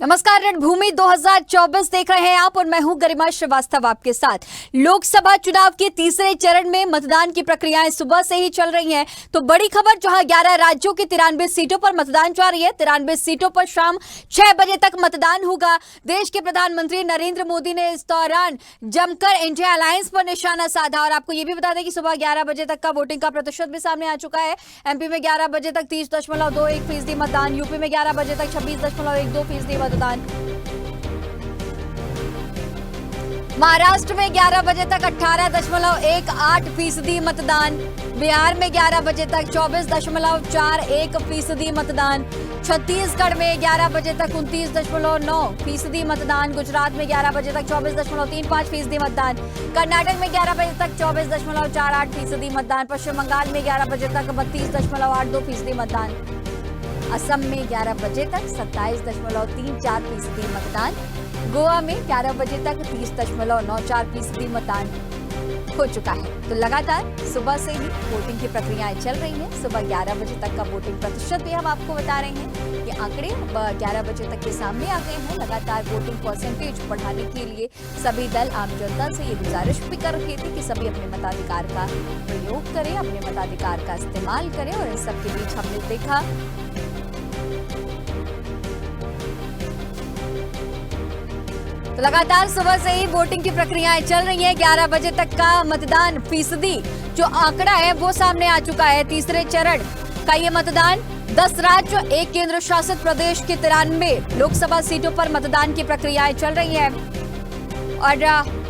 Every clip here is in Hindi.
नमस्कार, रणभूमि 2024 देख रहे हैं आप और मैं हूं गरिमा श्रीवास्तव आपके साथ। लोकसभा चुनाव के तीसरे चरण में मतदान की प्रक्रियाएं सुबह से ही चल रही हैं। तो बड़ी खबर, जहां 11 राज्यों की 93 सीटों पर मतदान जारी है। 93 सीटों पर शाम 6 बजे तक मतदान होगा। देश के प्रधानमंत्री नरेंद्र मोदी ने इस दौरान जमकर इंडिया अलायंस पर निशाना साधा। और आपको यह भी बता दें कि सुबह 11 बजे तक का वोटिंग का प्रतिशत भी सामने आ चुका है। एमपी में 11 बजे तक 30.21% मतदान, यूपी में 11 बजे तक 26.12% मतदान, महाराष्ट्र में 11 बजे तक 18.18% मतदान, बिहार में 11 बजे तक 24.41% मतदान, छत्तीसगढ़ में 11 बजे तक 29.9% मतदान, गुजरात में 11 बजे तक 24.35% मतदान, कर्नाटक में 11 बजे तक 24.48% मतदान, पश्चिम बंगाल में 11 बजे तक 32.82% मतदान, असम में 11 बजे तक 27.34% मतदान, गोवा में 11 बजे तक 30.94% मतदान हो चुका है। तो लगातार सुबह से ही वोटिंग की प्रक्रियाएं चल रही हैं। सुबह 11 बजे तक का वोटिंग प्रतिशत भी हम आपको बता रहे हैं। ये आंकड़े 11 बजे तक के सामने आ गए हैं। लगातार वोटिंग परसेंटेज बढ़ाने के लिए सभी दल आम जनता से ये गुजारिश भी कर रहे थे कि सभी अपने मताधिकार का प्रयोग करें, अपने मताधिकार का इस्तेमाल करें। और इन सबके बीच हमने देखा तो लगातार सुबह से ही वोटिंग की प्रक्रियाएं चल रही हैं। 11 बजे तक का मतदान फीसदी जो आंकड़ा है वो सामने आ चुका है। तीसरे चरण का ये मतदान 10 राज्य, 1 केंद्र शासित प्रदेश के 93 लोकसभा सीटों पर मतदान की प्रक्रियाएं चल रही हैं और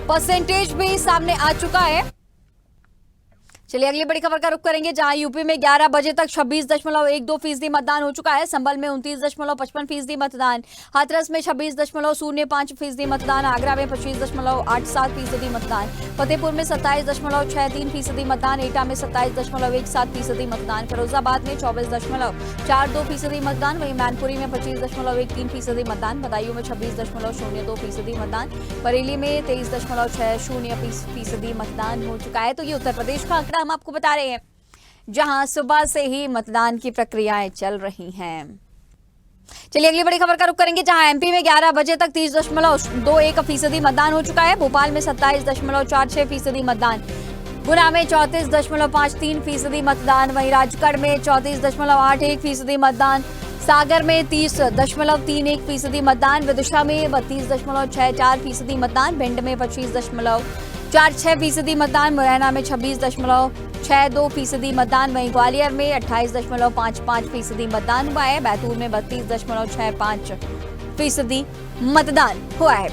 परसेंटेज भी सामने आ चुका है। चलिए अगली बड़ी खबर का रुख करेंगे, जहां यूपी में 11 बजे तक 26.12% मतदान हो चुका है। संभल में 29.55% मतदान, हाथरस में 26.05% मतदान, आगरा में 25.87% मतदान, फतेहपुर में 27.63% मतदान, एटा में 27.17% मतदान, फिरोजाबाद में 24.42% मतदान, वहीं मैनपुरी में 25.13% मतदान, बदायूं में 26.02% मतदान, बरेली में 23.60% मतदान हो चुका है। तो ये उत्तर प्रदेश का आंकड़ा हम आपको बता रहे हैं, जहां सुबह से ही मतदान की प्रक्रियाएं चल रही हैं। चलिए अगली बड़ी खबर का रुख करेंगे, जहां एमपी में 11 बजे तक 30.21% मतदान हो चुका है। भोपाल में 27.46% मतदान, गुना में 34.53% मतदान, वहीं राजगढ़ में 34.81% मतदान, सागर में 30.31% मतदान, विदिशा में 32.64% मतदान, भिंड में 25.46% मतदान, मुरैना में 26.62% मतदान, वहीं ग्वालियर में 28.55% मतदान हुआ है। बैतूल में 32.65% मतदान हुआ है।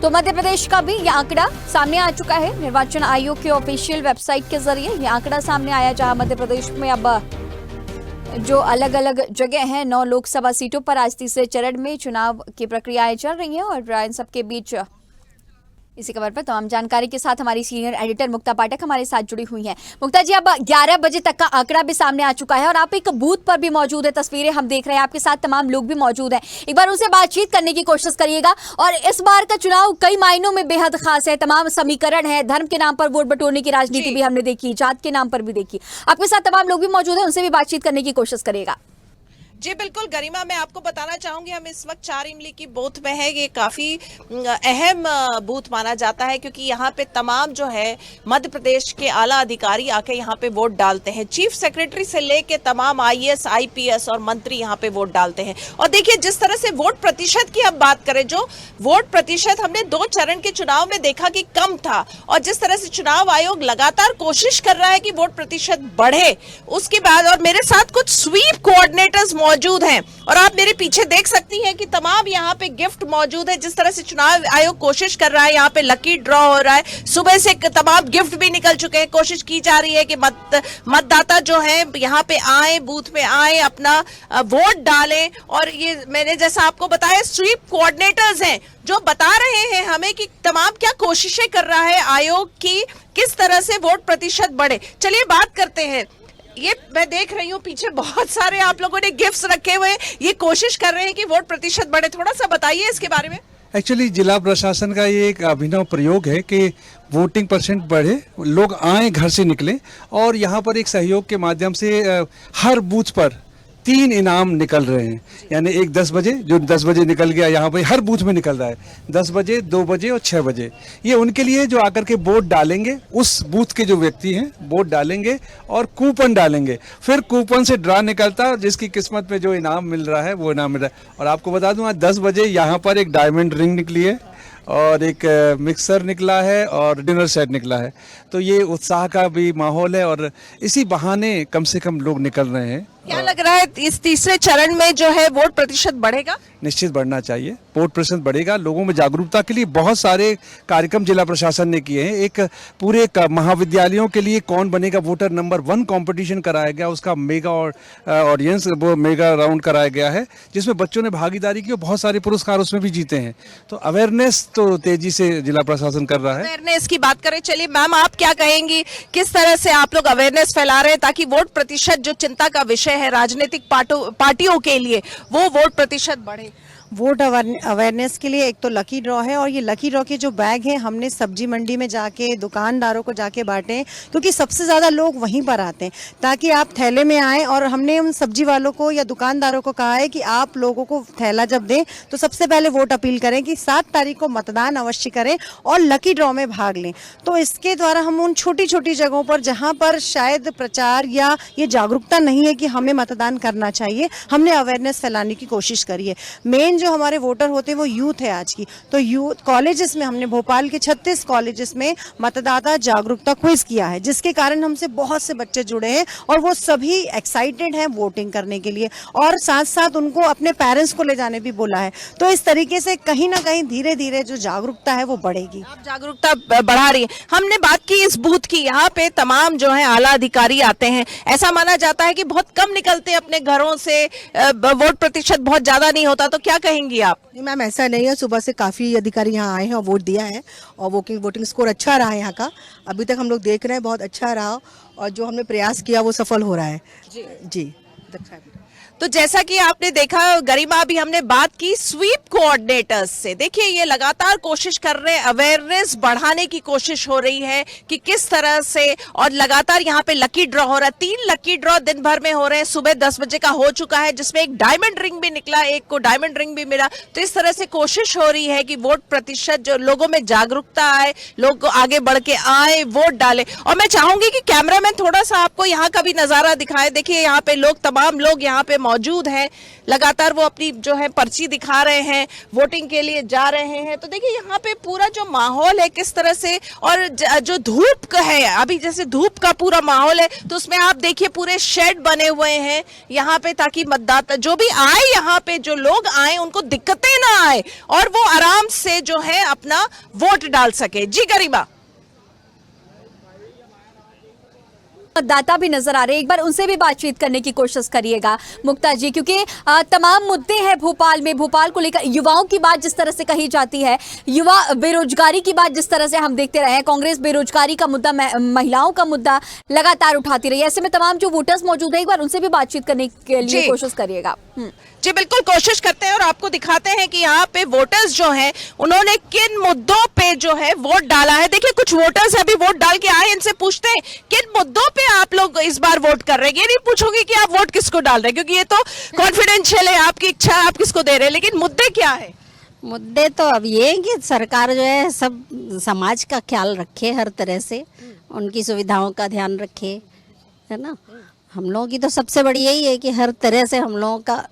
तो मध्य प्रदेश का भी यह आंकड़ा सामने आ चुका है। निर्वाचन आयोग के ऑफिशियल वेबसाइट के जरिए यह आंकड़ा सामने आया, जहां मध्य प्रदेश में अब जो अलग अलग जगह हैं 9 लोकसभा सीटों पर आज तीसरे चरण में चुनाव की प्रक्रियाएं चल रही हैं। और इन सबके बीच इसी खबर पर तमाम जानकारी के साथ हमारी सीनियर एडिटर मुक्ता पाठक हमारे साथ जुड़ी हुई हैं। मुक्ता जी, अब 11 बजे तक का आंकड़ा भी सामने आ चुका है और आप एक बूथ पर भी मौजूद है, तस्वीरें हम देख रहे हैं, आपके साथ तमाम लोग भी मौजूद हैं। एक बार उनसे बातचीत करने की कोशिश करिएगा। और इस बार का चुनाव कई मायनों में बेहद खास है। तमाम समीकरण है, धर्म के नाम पर वोट बटोरने की राजनीति भी हमने देखी, जात के नाम पर भी देखी। आपके साथ तमाम लोग भी मौजूद है, उनसे भी बातचीत करने की कोशिश करिएगा। जी बिल्कुल गरिमा, मैं आपको बताना चाहूंगी हम इस वक्त 4 इमली की बूथ में है। ये काफी अहम बूथ माना जाता है, क्योंकि यहाँ पे तमाम जो है मध्य प्रदेश के आला अधिकारी आके यहाँ पे वोट डालते हैं। चीफ सेक्रेटरी से लेके तमाम IAS, IPS और मंत्री यहाँ पे वोट डालते हैं। और देखिए जिस तरह से वोट प्रतिशत की हम बात करें, जो वोट प्रतिशत हमने 2 चरण के चुनाव में देखा कि कम था, और जिस तरह से चुनाव आयोग लगातार कोशिश कर रहा है कि वोट प्रतिशत बढ़े, उसके बाद और मेरे साथ कुछ स्वीप कोऑर्डिनेटर्स मौजूद हैं और आप मेरे पीछे देख सकती हैं कि तमाम यहाँ पे गिफ्ट मौजूद है। जिस तरह से चुनाव आयोग कोशिश कर रहा है, यहाँ पे लकी ड्रॉ हो रहा है, सुबह से तमाम गिफ्ट भी निकल चुके हैं। कोशिश की जा रही है कि मतदाता जो है यहाँ पे आए, बूथ में आए, अपना वोट डालें। और ये मैंने जैसा आपको बताया, स्वीप कोऑर्डिनेटर्स हैं जो बता रहे हैं हमें कि तमाम क्या कोशिशें कर रहा है आयोग की, किस तरह से वोट प्रतिशत बढ़े। चलिए बात करते हैं। ये मैं देख रही हूँ पीछे बहुत सारे आप लोगों ने गिफ्ट्स रखे हुए, ये कोशिश कर रहे हैं कि वोट प्रतिशत बढ़े। थोड़ा सा बताइए इसके बारे में। एक्चुअली जिला प्रशासन का ये एक अभिनव प्रयोग है कि वोटिंग परसेंट बढ़े, लोग आए, घर से निकले और यहाँ पर एक सहयोग के माध्यम से हर बूथ पर 3 इनाम निकल रहे हैं। यानी एक 10 बजे, जो 10 बजे निकल गया, यहाँ पे हर बूथ में निकल रहा है 10 बजे, 2 बजे और 6 बजे। ये उनके लिए जो आकर के वोट डालेंगे, उस बूथ के जो व्यक्ति हैं वोट डालेंगे और कूपन डालेंगे। फिर कूपन से ड्रा निकलता है और जिसकी किस्मत में जो इनाम मिल रहा है वो इनाम मिल रहा है। और आपको बता दूं, आज 10 बजे यहाँ पर एक डायमंड रिंग निकली है और एक मिक्सर निकला है और डिनर सेट निकला है। तो ये उत्साह का भी माहौल है और इसी बहाने कम से कम लोग निकल रहे हैं। क्या लग रहा है इस तीसरे चरण में जो है वोट प्रतिशत बढ़ेगा? निश्चित बढ़ना चाहिए, वोट प्रतिशत बढ़ेगा। लोगों में जागरूकता के लिए बहुत सारे कार्यक्रम जिला प्रशासन ने किए हैं। एक पूरे महाविद्यालयों के लिए कौन बनेगा वोटर नंबर 1 कंपटीशन कराया गया, उसका मेगा ऑडियंस, वो मेगा राउंड कराया गया है जिसमें बच्चों ने भागीदारी की और बहुत सारे पुरस्कार उसमें भी जीते हैं। तो अवेयरनेस तो तेजी से जिला प्रशासन कर रहा है। अवेयरनेस की बात करें, चलिए मैम आप क्या कहेंगी, किस तरह से आप लोग अवेयरनेस फैला रहे हैं ताकि वोट प्रतिशत जो चिंता का विषय है राजनीतिक पार्टियों के लिए, वो वोट प्रतिशत बढ़े? वोट अवेयरनेस के लिए एक तो लकी ड्रॉ है, और ये लकी ड्रॉ के जो बैग हैं हमने सब्जी मंडी में जाके दुकानदारों को जाके बांटे हैं, क्योंकि सबसे ज़्यादा लोग वहीं पर आते हैं ताकि आप थैले में आएँ। और हमने उन सब्जी वालों को या दुकानदारों को कहा है कि आप लोगों को थैला जब दें तो सबसे पहले वोट अपील करें कि 7 तारीख को मतदान अवश्य करें और लकी ड्रॉ में भाग लें। तो इसके द्वारा हम उन छोटी छोटी जगहों पर जहाँ पर शायद प्रचार या ये जागरूकता नहीं है कि हमें मतदान करना चाहिए, हमने अवेयरनेस फैलाने की कोशिश करी है। मेन जो हमारे वोटर होते हैं वो यूथ है आज की, तो यूथ कॉलेजेस में हमने भोपाल के 36 कॉलेजेस में मतदाता जागरूकता क्विज किया है, जिसके कारण हमसे बहुत से बच्चे जुड़े हैं और वो सभी एक्साइटेड हैं वोटिंग करने के लिए, और साथ साथ उनको अपने पेरेंट्स को ले जाने भी बोला है। तो इस तरीके से कहीं ना कहीं धीरे धीरे जो जागरूकता है वो बढ़ेगी। आप जागरूकता बढ़ा रही है। हमने बात की इस बूथ की, यहाँ पे तमाम जो है आला अधिकारी आते हैं। ऐसा माना जाता है कि बहुत कम निकलते हैं अपने घरों से, वोट प्रतिशत बहुत ज्यादा नहीं होता, तो क्या कहेंगी आप? नहीं मैम, ऐसा नहीं है। सुबह से काफ़ी अधिकारी यहाँ आए हैं और वोट दिया है और वोटिंग स्कोर अच्छा रहा है यहाँ का। अभी तक हम लोग देख रहे हैं बहुत अच्छा रहा, और जो हमने प्रयास किया वो सफल हो रहा है। जी। तो जैसा कि आपने देखा गरिमा, अभी हमने बात की स्वीप कोऑर्डिनेटर्स से। देखिए ये लगातार कोशिश कर रहे हैं, अवेयरनेस बढ़ाने की कोशिश हो रही है कि किस तरह से, और लगातार यहाँ पे लकी ड्रॉ हो रहा है। 3 लकी ड्रॉ दिन भर में हो रहे हैं। सुबह 10 बजे का हो चुका है जिसमें एक डायमंड रिंग भी निकला, एक को डायमंड रिंग भी मिला। तो इस तरह से कोशिश हो रही है कि वोट प्रतिशत जो लोगों में जागरूकता आए, लोग आगे बढ़ के आए, वोट डाले। और मैं चाहूंगी कि कैमरामैन थोड़ा सा आपको यहाँ का भी नजारा दिखाए। देखिए यहाँ पे लोग, तमाम लोग यहाँ पे मौजूद हैं, लगातार वो अपनी जो है पर्ची दिखा रहे हैं, वोटिंग के लिए जा रहे हैं। तो देखिए यहाँ पे पूरा जो माहौल है किस तरह से, और जो धूप का है, अभी जैसे धूप का पूरा माहौल है, तो उसमें आप देखिए पूरे शेड बने हुए हैं यहाँ पे, ताकि मतदाता जो भी आए, यहाँ पे जो लोग आए उनको दिक्कतें ना आए और वो आराम से जो है अपना वोट डाल सके। जी गरिमा। मतदाता भी नजर आ रहे हैं, एक बार उनसे भी बातचीत करने की कोशिश करिएगा मुक्ता जी, क्योंकि तमाम मुद्दे हैं भोपाल में। भोपाल को लेकर युवाओं की बात जिस तरह से कही जाती है, युवा बेरोजगारी की बात जिस तरह से हम देखते रहे हैं, कांग्रेस बेरोजगारी का मुद्दा, महिलाओं का मुद्दा लगातार उठाती रही है। ऐसे में तमाम जो वोटर्स मौजूद है, एक बार उनसे भी बातचीत करने के लिए कोशिश करिएगा। जी बिल्कुल कोशिश करते हैं और आपको दिखाते हैं कि यहाँ पे वोटर्स जो हैं उन्होंने किन मुद्दों पे जो है वोट डाला है। देखिए कुछ वोटर्स अभी वोट डाल के आए, इनसे पूछते हैं किन मुद्दों पे आप लोग इस बार वोट कर रहे हैं। ये नहीं पूछोगे कि आप वोट किसको डाल रहे हैं, क्योंकि ये तो कॉन्फिडेंशियल है, आपकी इच्छा है आप किसको दे रहे हैं, लेकिन मुद्दे क्या है? मुद्दे तो अब ये है कि सरकार जो है सब समाज का ख्याल रखे, हर तरह से उनकी सुविधाओं का ध्यान रखे, है ना। हम लोगों की तो सबसे बड़ी यही है कि हर तरह से हम लोगों का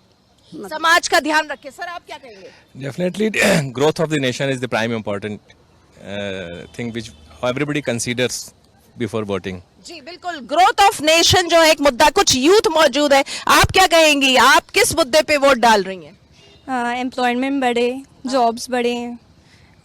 समाज का ध्यान रखे। सर आप क्या कहेंगे? Definitely, growth of the nation is the prime important thing which everybody considers before voting. जी बिल्कुल, ग्रोथ ऑफ नेशन जो है एक मुद्दा। कुछ यूथ मौजूद है, आप क्या कहेंगी, आप किस मुद्दे पे वोट डाल रही हैं? एम्प्लॉयमेंट बढ़े, जॉब्स बढ़े,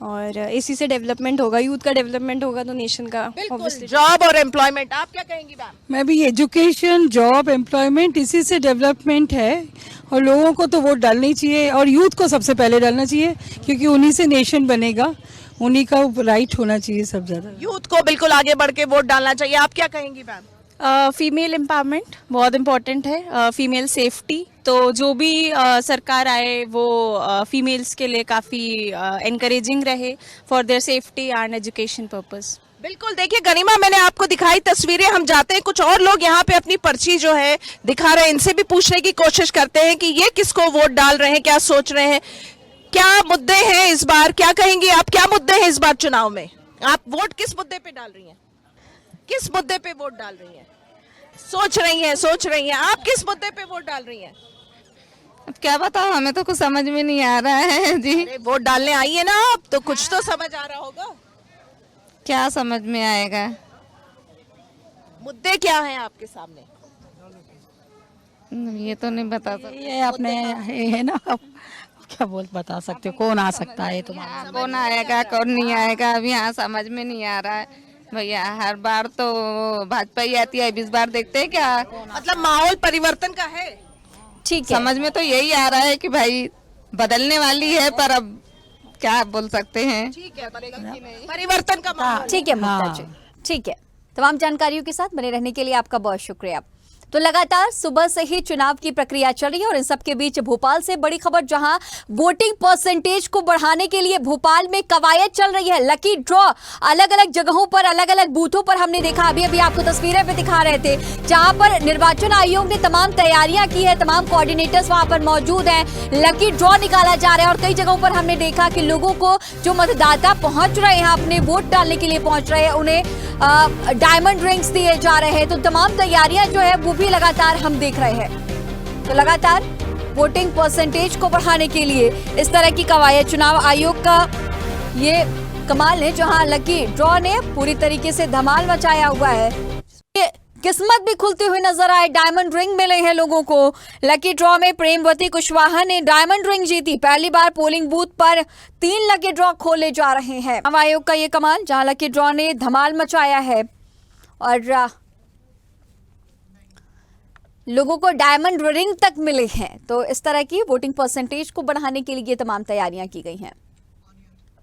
और इसी से डेवलपमेंट होगा, यूथ का डेवलपमेंट होगा तो नेशन का। जॉब और एम्प्लॉयमेंट, आप क्या कहेंगी मैम? मैं भी एजुकेशन, जॉब, एम्प्लॉयमेंट, इसी से डेवलपमेंट है, और लोगों को तो वोट डालना ही चाहिए, और यूथ को सबसे पहले डालना चाहिए, क्योंकि उन्हीं से नेशन बनेगा, उन्हीं का राइट होना चाहिए सब ज्यादा। यूथ को बिल्कुल आगे बढ़ के वोट डालना चाहिए। आप क्या कहेंगी मैम? फीमेल एम्पावरमेंट बहुत इम्पोर्टेंट है, फीमेल सेफ्टी, तो जो भी सरकार आए वो फीमेल्स के लिए काफ़ी एनकरेजिंग रहे for their safety and education purpose. बिल्कुल, देखिए गरिमा, मैंने आपको दिखाई तस्वीरें। हम जाते हैं, कुछ और लोग यहाँ पे अपनी पर्ची जो है दिखा रहे हैं, इनसे भी पूछने की कोशिश करते हैं कि ये किसको वोट डाल रहे हैं, क्या सोच रहे हैं, क्या मुद्दे हैं इस बार, क्या कहेंगे आप, क्या मुद्दे हैं इस बार चुनाव में? आप वोट किस मुद्दे पे डाल रही हैं? किस मुद्दे पे वोट डाल रही हैं? सोच रही हैं आप किस मुद्दे पे वोट डाल रही हैं? अब क्या बताओ, हमें तो कुछ समझ में नहीं आ रहा है जी। अरे वोट डालने आई है ना आप, तो कुछ तो समझ आ रहा होगा। क्या समझ में आएगा? मुद्दे क्या हैं आपके सामने? ये तो नहीं बता सकते। ये अपने ये है ना, क्या बता सकते हो, कौन आ सकता है तुम्हारा? कौन आएगा कौन नहीं आएगा अभी यहाँ समझ में नहीं आ रहा है भैया। हर बार तो भाजपा ही आती है, इस बार देखते हैं क्या। मतलब माहौल परिवर्तन का है। ठीक है, समझ में तो यही आ रहा है कि भाई बदलने वाली है, पर अब क्या बोल सकते हैं। ठीक है, परिवर्तन का माहौल। ठीक है मुक्ता जी, ठीक है। तमाम जानकारियों के साथ बने रहने के लिए आपका बहुत शुक्रिया। तो लगातार सुबह से ही चुनाव की प्रक्रिया चल रही है और इन सब के बीच भोपाल से बड़ी खबर, जहां वोटिंग परसेंटेज को बढ़ाने के लिए भोपाल में कवायद चल रही है। लकी ड्रॉ अलग अलग जगहों पर, अलग अलग बूथों पर हमने देखा, अभी अभी आपको तस्वीरें पे दिखा रहे थे, जहां पर निर्वाचन आयोग ने तमाम तैयारियां की है, तमाम कोऑर्डिनेटर्स वहां पर मौजूद हैं। लकी ड्रॉ निकाला जा रहा है और कई जगहों पर हमने देखा कि लोगों को, जो मतदाता पहुंच रहे हैं, अपने वोट डालने के लिए पहुंच रहे हैं, उन्हें डायमंड रिंग्स दिए जा रहे हैं। तो तमाम तैयारियां जो है वो भी लगातार हम देख रहे हैं। तो लगातार वोटिंग परसेंटेज को बढ़ाने के लिए इस तरह की कवायद, चुनाव आयोग का ये कमाल है, जहां लकी ड्रॉ ने पूरी तरीके से धमाल मचाया हुआ है। ये किस्मत भी खुलती हुई नजर आए, डायमंड रिंग मिले हैं लोगों को। लकी ड्रॉ में प्रेमवती कुशवाहा ने डायमंड रिंग जीती। पहली बार पोलिंग बूथ पर 3 लकी ड्रॉ खोले जा रहे हैं। चुनाव आयोग का ये कमाल, जहां लकी ड्रॉ ने धमाल मचाया है और लोगों को डायमंड रिंग तक मिले हैं। तो इस तरह की वोटिंग परसेंटेज को बढ़ाने के लिए तमाम तैयारियां की गई हैं।